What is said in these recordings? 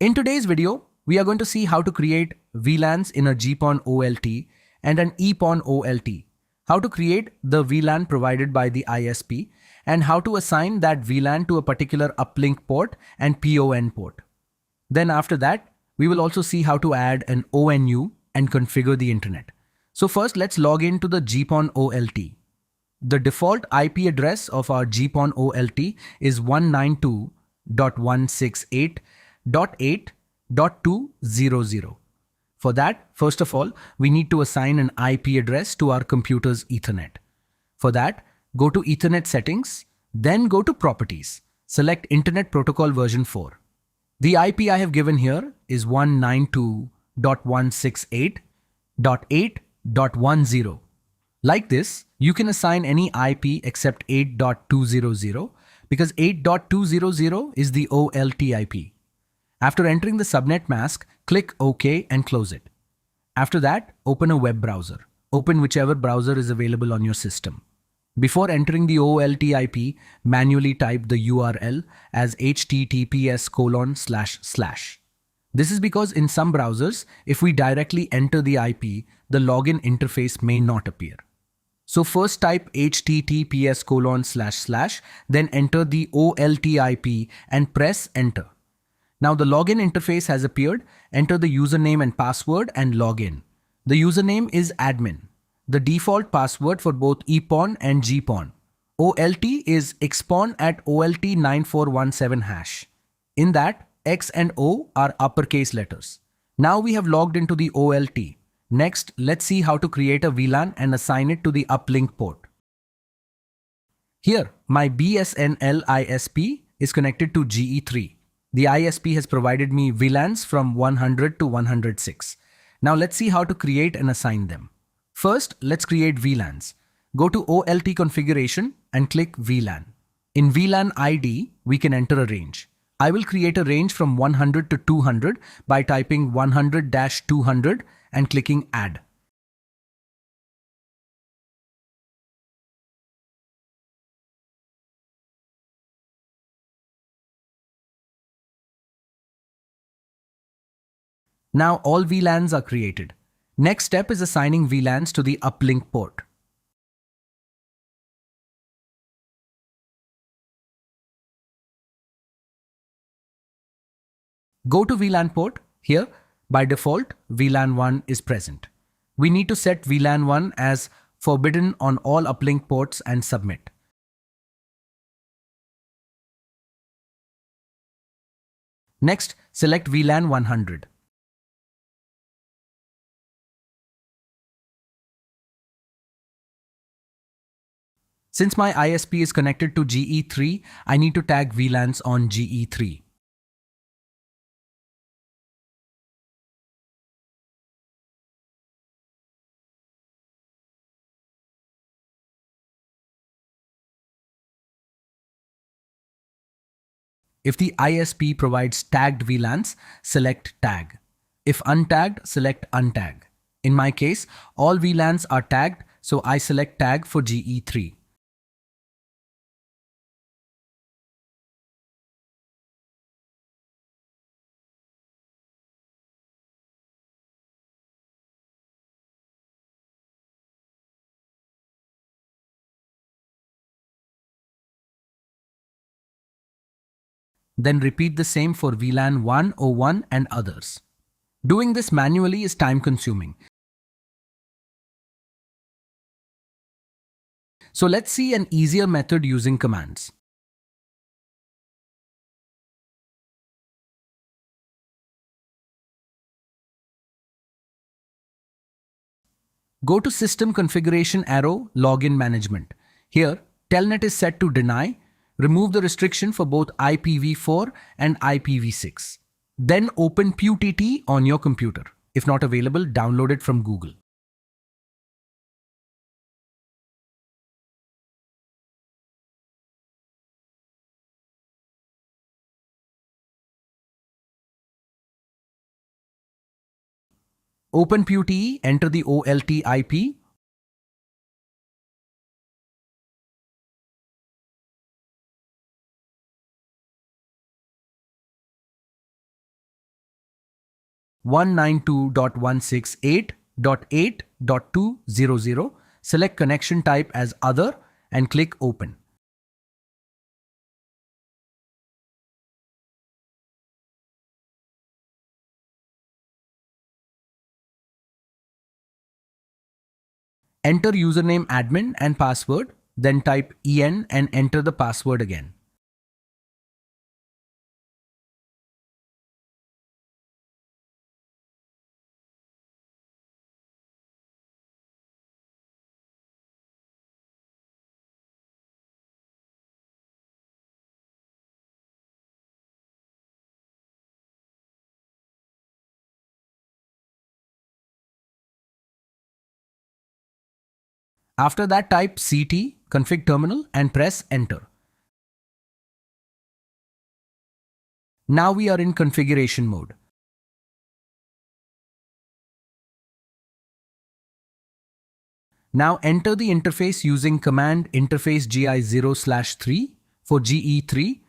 In today's video, we are going to see how to create VLANs in a GPON OLT and an EPON OLT, how to create the VLAN provided by the ISP, and how to assign that VLAN to a particular uplink port and PON port. Then after that, we will also see how to add an ONU and configure the internet. So first, let's log into the GPON OLT. The default IP address of our GPON OLT is 192.168.8.200. For that, first of all, we need to assign an IP address to our computer's Ethernet. For that, go to Ethernet settings, then go to properties. Select Internet Protocol version 4. The IP I have given here is 192.168.8.10. Like this, you can assign any IP except 8.200 because 8.200 is the OLT IP. After entering the subnet mask, click OK and close it. After that, open a web browser. Open whichever browser is available on your system. Before entering the OLT IP, manually type the URL as https://. This is because in some browsers, if we directly enter the IP, the login interface may not appear. So first type https://, then enter the OLT IP and press enter. Now the login interface has appeared. Enter the username and password and log in. The username is admin. The default password for both EPON and GPON. OLT is expon at OLT9417#. In that, X and O are uppercase letters. Now we have logged into the OLT. Next, let's see how to create a VLAN and assign it to the uplink port. Here, my BSNL ISP is connected to GE3. The ISP has provided me VLANs from 100 to 106. Now let's see how to create and assign them. First, let's create VLANs. Go to OLT configuration and click VLAN. In VLAN ID, we can enter a range. I will create a range from 100 to 200 by typing 100-200 and clicking add. Now all VLANs are created. Next step is assigning VLANs to the uplink port. Go to VLAN port. Here, by default, VLAN 1 is present. We need to set VLAN 1 as forbidden on all uplink ports and submit. Next, select VLAN 100. Since my ISP is connected to GE3, I need to tag VLANs on GE3. If the ISP provides tagged VLANs, select tag. If untagged, select untag. In my case, all VLANs are tagged, so I select tag for GE3. Then repeat the same for VLAN 101 and others. Doing this manually is time-consuming. So let's see an easier method using commands. Go to System Configuration arrow, Login Management. Here, Telnet is set to deny. Remove the restriction for both IPv4 and IPv6. Then open PUTT on your computer. If not available, download it from Google. Open PUTT, enter the OLT IP. 192.168.8.200. Select connection type as Other and click Open. Enter username admin and password, then type EN and enter the password again. After that, type CT, config terminal and press enter. Now we are in configuration mode. Now enter the interface using command interface GI0/3 for GE3.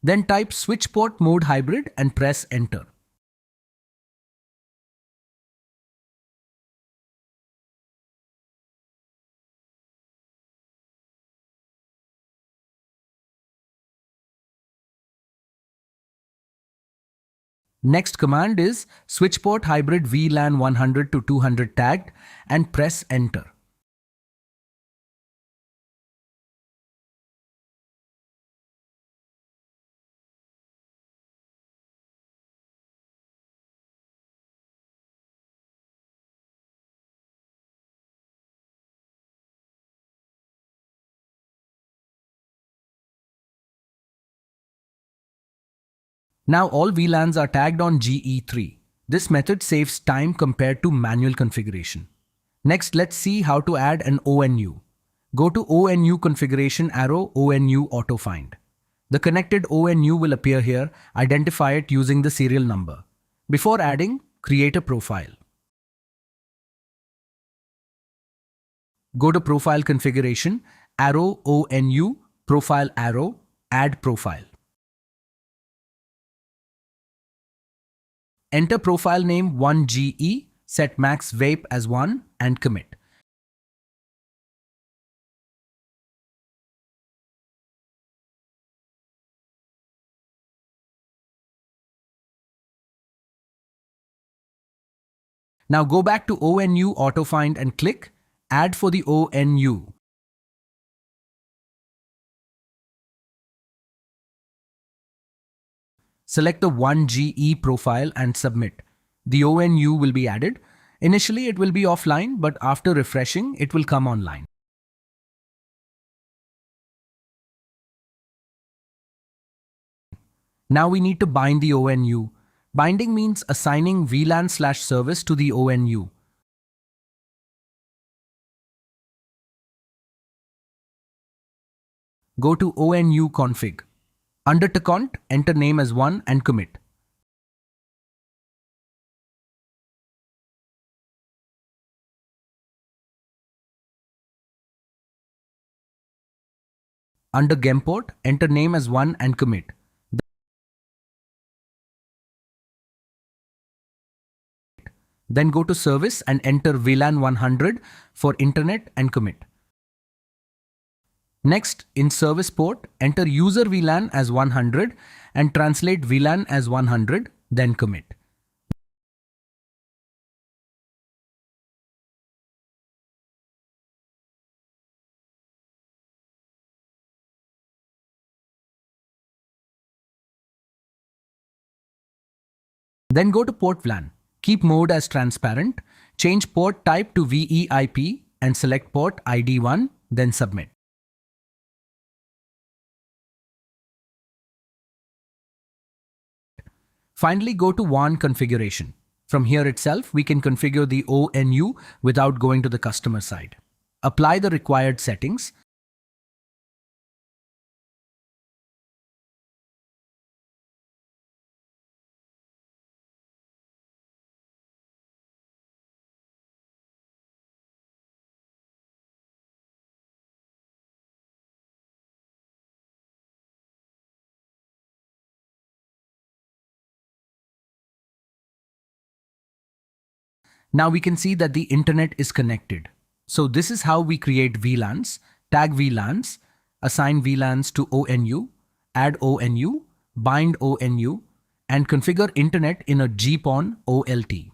Then type switch port mode hybrid and press enter. Next command is switch port hybrid VLAN 100 to 200 tagged and press enter. Now all VLANs are tagged on GE3. This method saves time compared to manual configuration. Next, let's see how to add an ONU. Go to ONU configuration arrow ONU auto find. The connected ONU will appear here. Identify it using the serial number. Before adding, create a profile. Go to profile configuration, arrow ONU, profile arrow, add profile. Enter profile name 1GE, set max vape as 1 and commit. Now go back to ONU auto find and click add for the ONU. Select the 1GE profile and submit. The ONU will be added. Initially it will be offline, but after refreshing it will come online. Now we need to bind the ONU. Binding means assigning VLAN/service to the ONU. Go to ONU config. Under tcont, enter name as 1 and commit. Under gemport, enter name as 1 and commit. Then go to service and enter VLAN 100 for internet and commit. Next, in service port, enter user VLAN as 100 and translate VLAN as 100, then commit. Then go to port VLAN. Keep mode as transparent, change port type to VEIP and select port ID 1, then submit. Finally, go to WAN configuration. From here itself, we can configure the ONU without going to the customer side. Apply the required settings. Now we can see that the internet is connected. So this is how we create VLANs, tag VLANs, assign VLANs to ONU, add ONU, bind ONU, and configure internet in a GPON OLT.